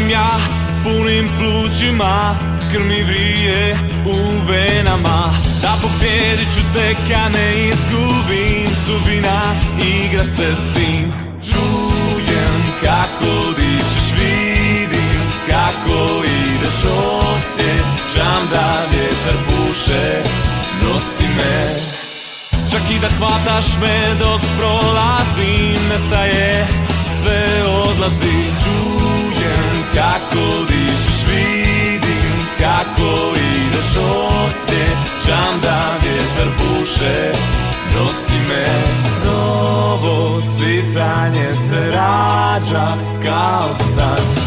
Dišem ja punim plućima, krv mi vrije u venama. Da pobjedit ću tek, a ne izgubim, sudbina igra se s tim. Čujem kako dišeš, vidim kako ideš, osjećam da vjetar puše, nosi me. Čak i da hvataš me dok prolazim, nestaje, sve odlazi. Čujem kako dišeš, vidim kako ideš, osjećam da vjetar puše, nosi me. Novo svitanje se rađa kao san.